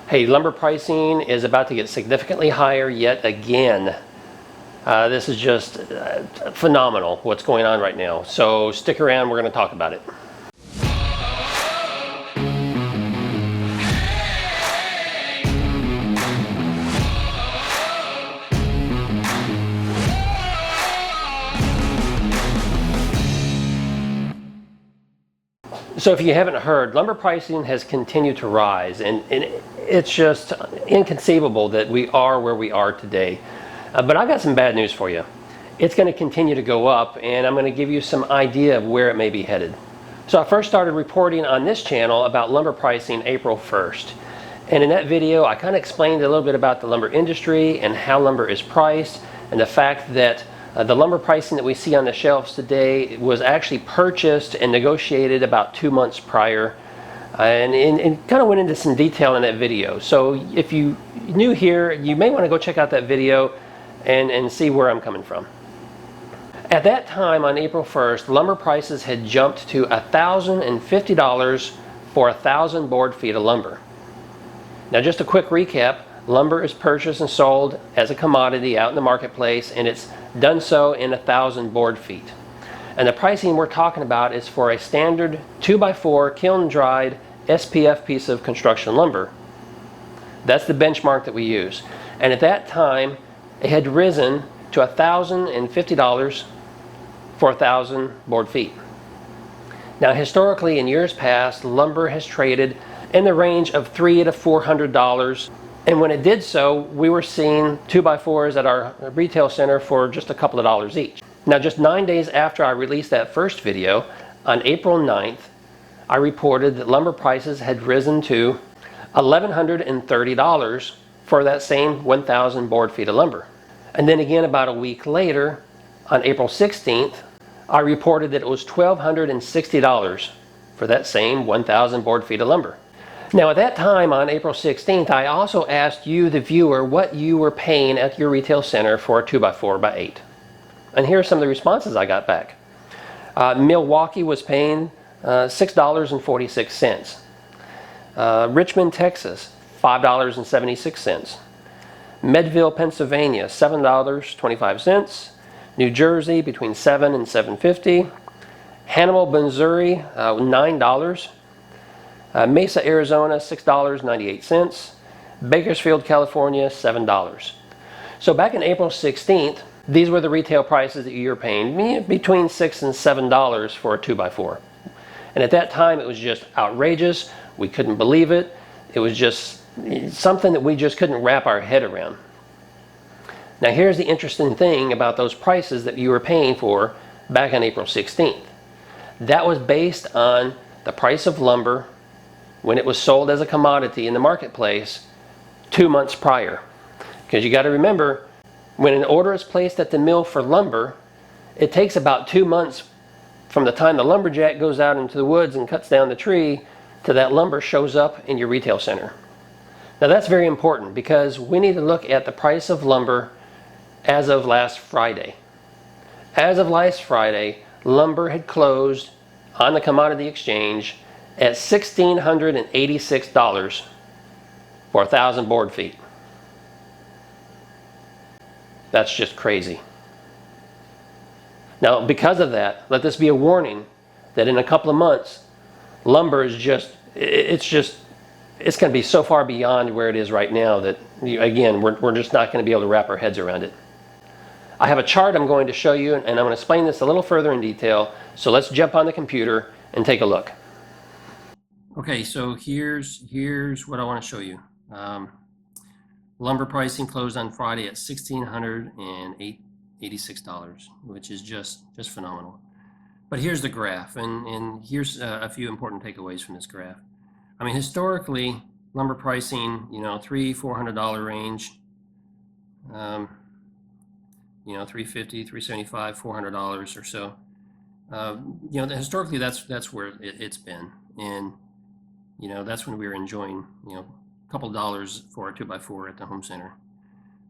Hey, lumber pricing is about to get significantly higher yet again. This is just phenomenal what's going on right now. So stick around, we're going to talk about it. So if you haven't heard, lumber pricing has continued to rise, and it's just inconceivable that we are where we are today. But I've got some bad news for you. It's going to continue to go up, and I'm going to give you some idea of where it may be headed. So I first started reporting on this channel about lumber pricing April 1st. And in that video, I kind of explained a little bit about the lumber industry and how lumber is priced, and the fact that the lumber pricing that we see on the shelves today was actually purchased and negotiated about 2 months prior, and kind of went into some detail in that video. So if you new here, you may want to go check out that video and see where I'm coming from. At that time on April 1st, lumber prices had jumped to $1,050 for 1,000 board feet of lumber. Now just a quick recap. Lumber is purchased and sold as a commodity out in the marketplace, and it's done so in 1,000 board feet. And the pricing we're talking about is for a standard 2x4 kiln dried SPF piece of construction lumber. That's the benchmark that we use. And at that time, it had risen to $1,050 for 1,000 board feet. Now historically, in years past, lumber has traded in the range of $300 to $400. And when it did so, we were seeing 2x4s at our retail center for just a couple of dollars each. Now, just 9 days after I released that first video, on April 9th, I reported that lumber prices had risen to $1,130 for that same 1,000 board feet of lumber. And then again, about a week later, on April 16th, I reported that it was $1,260 for that same 1,000 board feet of lumber. Now at that time on April 16th, I also asked you, the viewer, what you were paying at your retail center for a 2x4x8. And here are some of the responses I got back. Milwaukee was paying $6.46. Richmond, Texas, $5.76. Medville, Pennsylvania, $7.25. New Jersey, between $7 and $7.50. Hannibal, Missouri, $9. Mesa, Arizona, $6.98. Bakersfield, California, $7. So back in April 16th, these were the retail prices that you were paying, between $6 and $7 for a 2x4. And at that time, it was just outrageous. We couldn't believe it. It was just something that we just couldn't wrap our head around. Now here's the interesting thing about those prices that you were paying for back on April 16th. That was based on the price of lumber when it was sold as a commodity in the marketplace 2 months prior. Because you got to remember, when an order is placed at the mill for lumber, it takes about 2 months from the time the lumberjack goes out into the woods and cuts down the tree to that lumber shows up in your retail center. Now that's very important, because we need to look at the price of lumber as of last Friday. As of last Friday, lumber had closed on the commodity exchange at $1,686 for 1,000 board feet. That's just crazy. Now, because of that, let this be a warning that in a couple of months, lumber is it's going to be so far beyond where it is right now that, again, we're just not going to be able to wrap our heads around it. I have a chart I'm going to show you, and I'm going to explain this a little further in detail. So let's jump on the computer and take a look. Okay, so here's what I want to show you. Lumber pricing closed on Friday at $1,686, which is just phenomenal. But here's the graph, and here's a few important takeaways from this graph. I mean, historically, lumber pricing, $300-400 range, $350, $375, $400 or so. Historically, that's where it's been, and that's when we were enjoying a couple dollars for a 2x4 at the home center.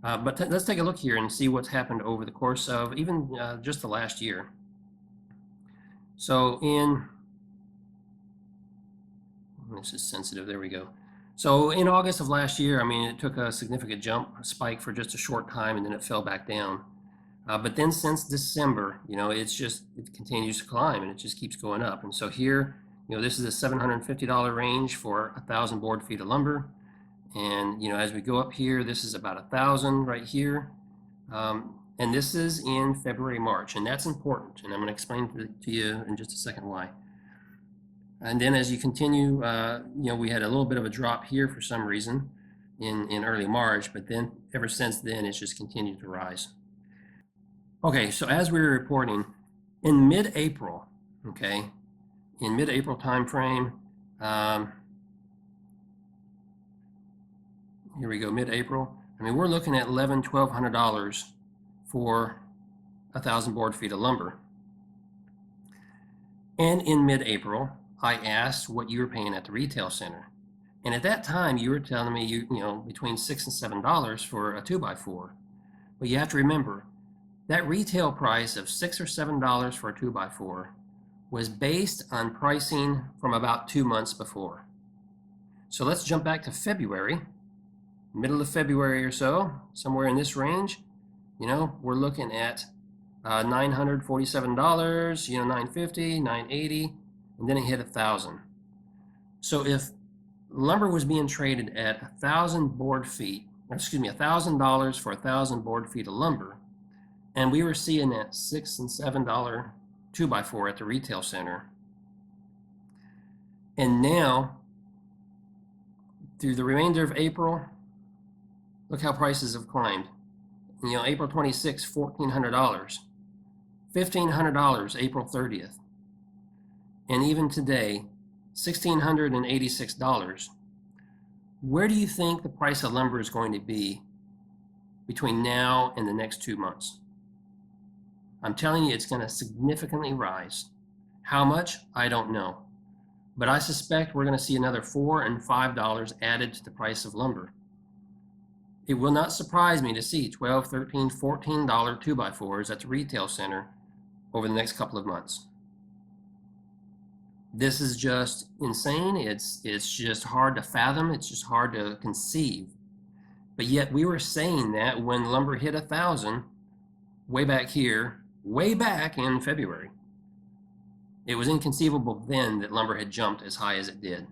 But let's take a look here and see what's happened over the course of even just the last year. So this is sensitive, there we go. So in August of last year, I mean, it took a significant jump, a spike for just a short time, and then it fell back down. But then since December, it continues to climb and it just keeps going up. And so here, this is a $750 range for 1,000 board feet of lumber. And, as we go up here, this is about 1,000 right here. And this is in February, March, and that's important. And I'm going to explain to you in just a second why. And then as you continue, we had a little bit of a drop here for some reason in early March, but then ever since then, it's just continued to rise. Okay, so as we were reporting, in mid-April, in mid-April time frame, here we go, mid-April. I mean, we're looking at $1,100, $1,200 for 1,000 board feet of lumber. And in mid-April, I asked what you were paying at the retail center. And at that time, you were telling me, between $6 and $7 for a 2x4. But you have to remember, that retail price of $6 or $7 for a 2x4 was based on pricing from about 2 months before. So let's jump back to February, middle of February or so, somewhere in this range. We're looking at $947, $950, $980, and then it hit 1,000. So if lumber was being traded at 1,000 board feet, $1,000 for 1,000 board feet of lumber, and we were seeing that $6 and $7 2x4 at the retail center. And now, through the remainder of April, look how prices have climbed. April 26th, $1,400. $1,500 April 30th. And even today, $1,686. Where do you think the price of lumber is going to be between now and the next 2 months? I'm telling you, it's going to significantly rise. How much? I don't know. But I suspect we're going to see another $4 and $5 added to the price of lumber. It will not surprise me to see $12, $13, $14 2x4s at the retail center over the next couple of months. This is just insane. It's just hard to fathom. It's just hard to conceive. But yet we were saying that when lumber hit 1,000 way back here, way back in February. It was inconceivable then that lumber had jumped as high as it did.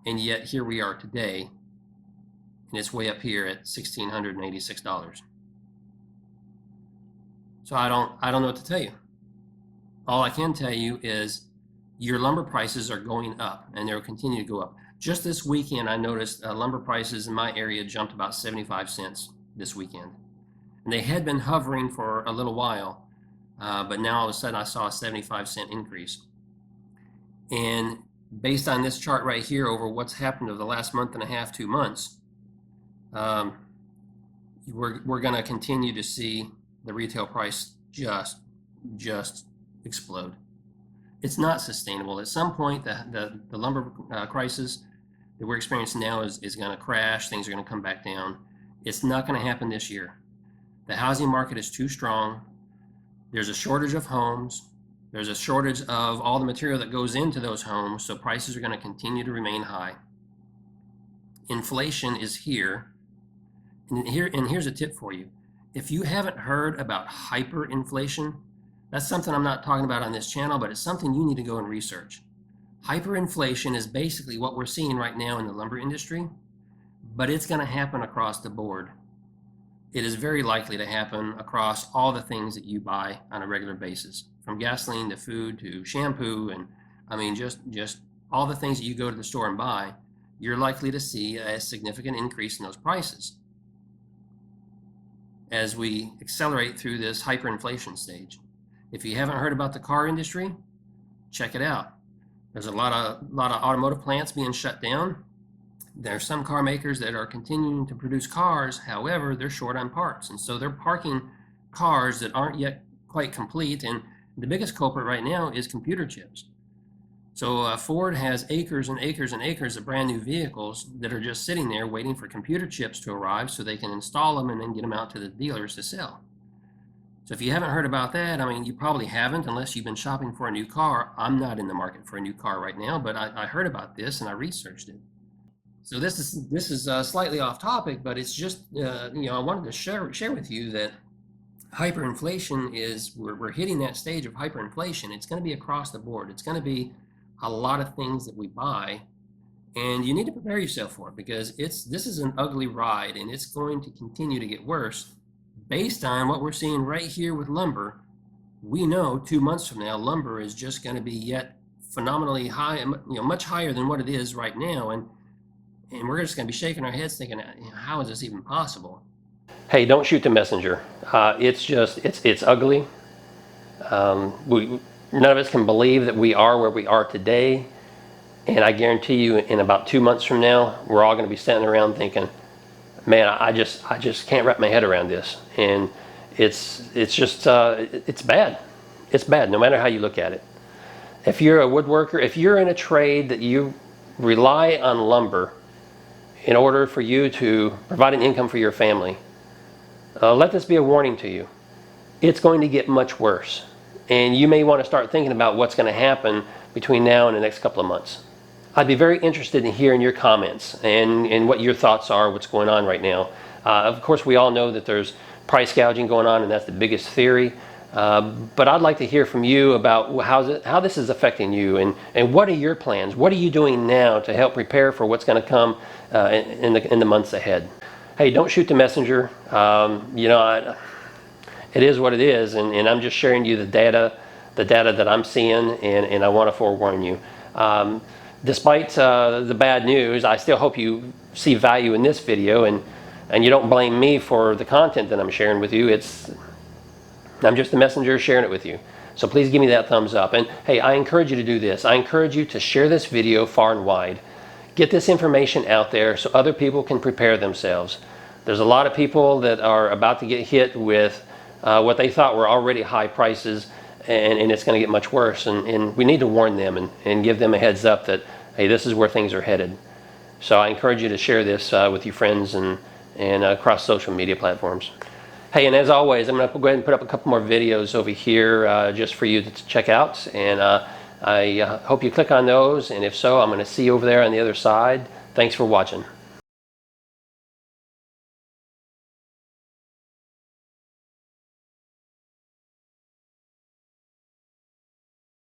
And yet here we are today, and it's way up here at $1,686. So I don't know what to tell you. All I can tell you is your lumber prices are going up, and they'll continue to go up. Just this weekend, I noticed lumber prices in my area jumped about 75 cents this weekend. And they had been hovering for a little while, but now all of a sudden I saw a 75-cent increase. And based on this chart right here over what's happened over the last month and a half, 2 months, we're going to continue to see the retail price just explode. It's not sustainable. At some point, the lumber crisis that we're experiencing now is going to crash. Things are going to come back down. It's not going to happen this year. The housing market is too strong. There's a shortage of homes. There's a shortage of all the material that goes into those homes, so prices are going to continue to remain high. Inflation is here. And here's a tip for you. If you haven't heard about hyperinflation, that's something I'm not talking about on this channel, but it's something you need to go and research. Hyperinflation is basically what we're seeing right now in the lumber industry, but it's going to happen across the board. It is very likely to happen across all the things that you buy on a regular basis, from gasoline to food to shampoo, and I mean just all the things that you go to the store and buy. You're likely to see a significant increase in those prices as we accelerate through this hyperinflation stage. If you haven't heard about the car industry, check it out. There's a lot of automotive plants being shut down. There are some car makers that are continuing to produce cars. However, they're short on parts, and so they're parking cars that aren't yet quite complete. And the biggest culprit right now is computer chips. So Ford has acres and acres and acres of brand new vehicles that are just sitting there waiting for computer chips to arrive so they can install them and then get them out to the dealers to sell. So if you haven't heard about that, I mean, you probably haven't unless you've been shopping for a new car. I'm not in the market for a new car right now, but I heard about this and I researched it. So this is slightly off topic, but it's just I wanted to share with you that hyperinflation is we're hitting that stage of hyperinflation. It's going to be across the board. It's going to be a lot of things that we buy, and you need to prepare yourself for it because this is an ugly ride, and it's going to continue to get worse based on what we're seeing right here with lumber. We know 2 months from now, lumber is just going to be yet phenomenally high, much higher than what it is right now, and we're just going to be shaking our heads thinking, how is this even possible? Hey, don't shoot the messenger. It's ugly. None of us can believe that we are where we are today, and I guarantee you, in about 2 months from now, we're all going to be standing around thinking, "Man, I just can't wrap my head around this." And it's bad. It's bad, no matter how you look at it. If you're a woodworker, if you're in a trade that you rely on lumber in order for you to provide an income for your family, let this be a warning to you. It's going to get much worse. And you may want to start thinking about what's going to happen between now and the next couple of months. I'd be very interested in hearing your comments and what your thoughts are, what's going on right now. Of course, we all know that there's price gouging going on, and that's the biggest theory. But I'd like to hear from you about how this is affecting you, and what are your plans? What are you doing now to help prepare for what's going to come in the months ahead? Hey, don't shoot the messenger. It is what it is, and I'm just sharing you the data that I'm seeing, and I want to forewarn you. Despite the bad news, I still hope you see value in this video, and you don't blame me for the content that I'm sharing with you. I'm just the messenger sharing it with you. So please give me that thumbs up. And hey, I encourage you to do this. I encourage you to share this video far and wide. Get this information out there so other people can prepare themselves. There's a lot of people that are about to get hit with what they thought were already high prices, and it's going to get much worse. And we need to warn them and give them a heads up that, hey, this is where things are headed. So I encourage you to share this with your friends and across social media platforms. Hey, and as always, I'm going to go ahead and put up a couple more videos over here just for you to check out. And I hope you click on those. And if so, I'm going to see you over there on the other side. Thanks for watching.